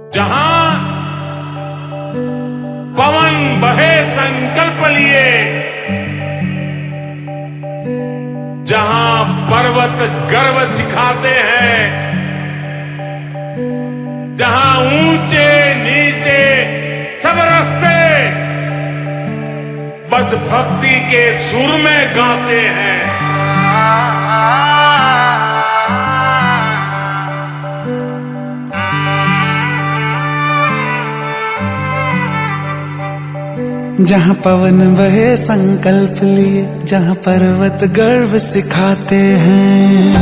जहां पवन बहे संकल्प लिए, जहां पर्वत गर्व सिखाते हैं, जहां ऊंचे नीचे सब रास्ते बस भक्ति के सुर में गाते हैं। जहाँ पवन बहे संकल्प लिए, जहाँ पर्वत गर्व सिखाते हैं,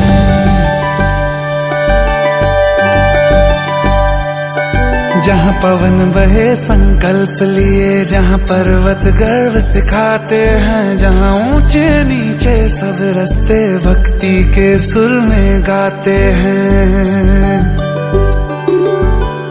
जहाँ पवन बहे संकल्प लिए, जहाँ पर्वत गर्व सिखाते हैं, जहाँ ऊंचे नीचे सब रास्ते भक्ति के सुर में गाते हैं।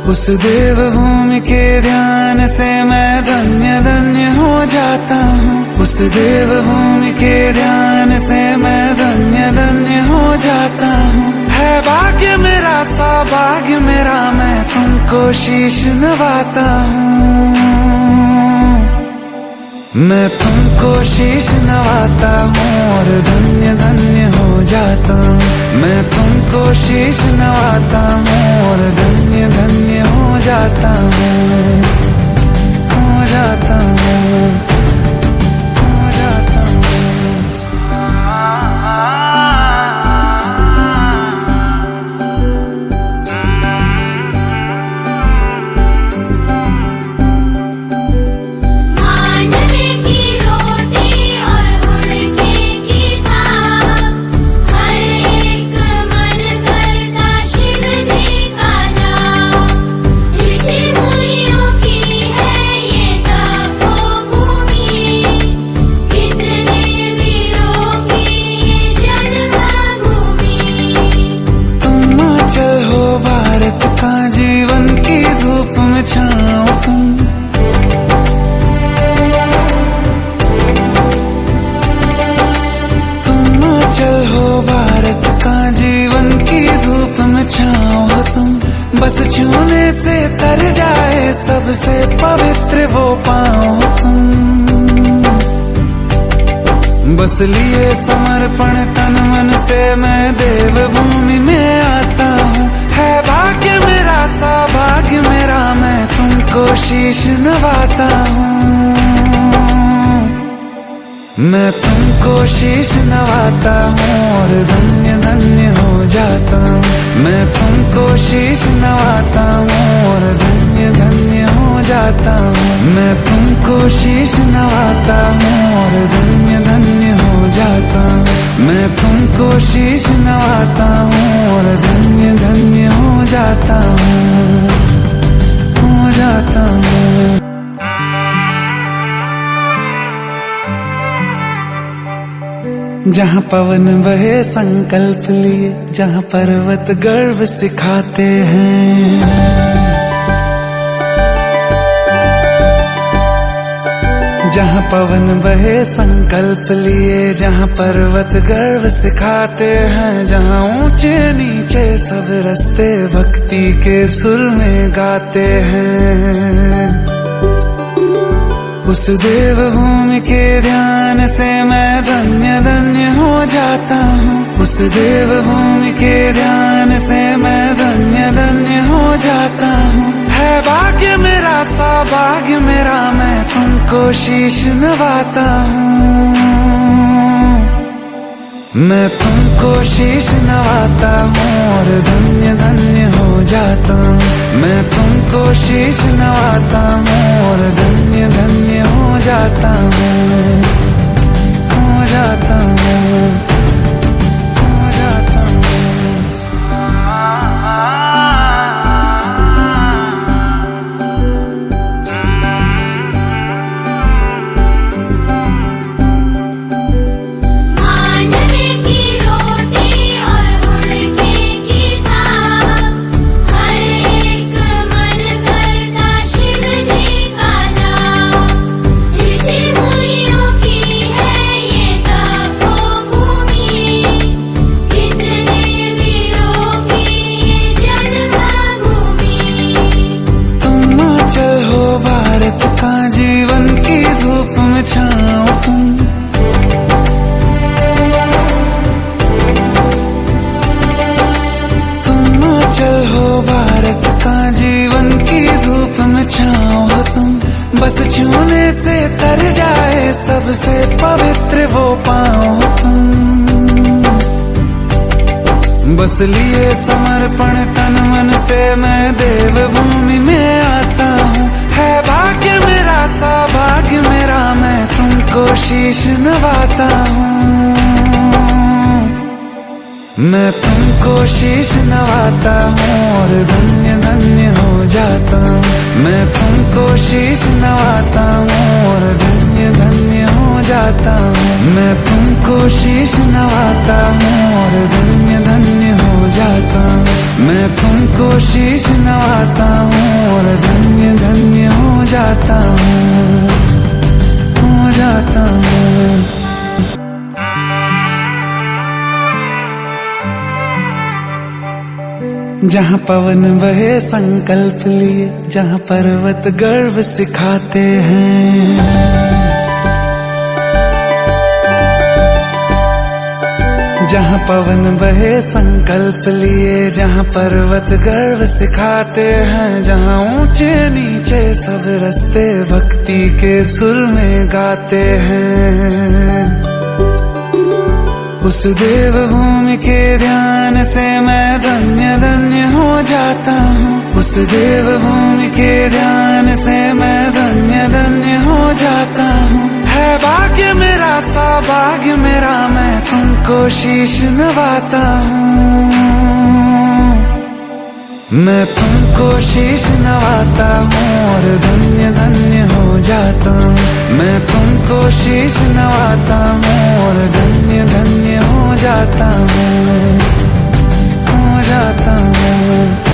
उस देव भूमि के ध्यान से मैं धन्य धन्य हो जाता हूँ। उस देव भूमि के ध्यान से मैं धन्य धन्य हो जाता हूँ। है भाग्य मेरा सौभाग्य मेरा, मैं तुमको शीश नवाता हूँ। मैं तुमको शीश नवाता हूँ और धन्य धन्य हो जाता हूँ। मैं तुमको शीश नवाता हूँ और धन्य धन्य हो जाता हूँ, हो जाता हूँ, हो जाता हूँ। जीवन की धूप में छाओ तुम, तुम चल हो भारत का जीवन की धूप में छाओ तुम। बस छूने से तर जाए सबसे पवित्र वो पाओ तुम। बस लिए समर्पण तन मन से मैं देव भूमि में आता हूँ। है भाग्य मेरा सौभाग्य मेरा, मैं तुमको शीश नवाता हूँ। मैं तुमको शीश नवाता हूँ और धन्य धन्य हो जाता हूँ। मैं तुमको शीश नवाता हूँ और धन्य धन्य हो जाता हूँ। मैं तुमको शीश नवाता हूँ और धन्य धन्य हो जाता हूँ। मैं तुमको शीश नवाता हूँ और धन्य धन्य हो जाता हूँ, हो जाता हूँ। जहाँ पवन बहे संकल्प लिए, जहाँ पर्वत गर्व सिखाते हैं, जहाँ पवन बहे संकल्प लिए, जहाँ पर्वत गर्व सिखाते हैं, जहाँ ऊंचे नीचे सब रास्ते भक्ति के सुर में गाते हैं। उस देव भूमि के ध्यान से मैं धन्य धन्य हो जाता हूँ। उस देव भूमि के ध्यान से मैं धन्य धन्य हो जाता हूँ। है भाग्य मेरा सौभाग्य मेरा, मैं तुमको शीश नवाता हूँ। मैं तुमको शीश नवाता हूँ और धन्य धन्य हो जाता हूँ। मैं तुमको शीश नवाता हूँ और धन्य धन्य हो जाता हूँ, हो जाता हूँ, हो जाता हूँ। ऋषि मुनियों की है ये तपोभूमि। बस छूने से तर जाए सबसे पवित्र वो पाँव तुम। बस लिए समर्पण तन मन से मैं देव भूमि में आता हूँ। है भाग्य मेरा सौभाग्य मेरा मैं तुमको शीश नवाता हूँ। मैं तुमको शीश नवाता हूँ और धन्य धन्य हो जाता हूँ। मैं तुमको शीश नवाता हूँ और धन्य धन्य हो जाता हूँ। मैं तुमको शीश नवाता हूँ और धन्य धन्य हो जाता हूँ। मैं तुमको शीश नवाता हूँ और धन्य धन्य हो जाता हूँ, हो जाता हूँ। जहाँ पवन बहे संकल्प लिए, जहाँ पर्वत गर्व सिखाते हैं, जहाँ पवन बहे संकल्प लिए, जहाँ पर्वत गर्व सिखाते हैं, जहाँ ऊंचे नीचे सब रास्ते भक्ति के सुर में गाते हैं। उस देव भूमि के ध्यान से मैं धन्य धन्य हो जाता हूँ। उस देव भूमि के ध्यान से मैं धन्य धन्य हो जाता हूँ। है भाग्य मेरा सौभाग्य मेरा मैं तुमको शीश नवाता हूँ। मैं तुमको शीश नवाता हूँ और धन्य धन्य हो जाता हूँ। मैं तुमको शीश नवाता हूँ और धन्य धन्य हो जाता हूँ, हो जाता हूँ।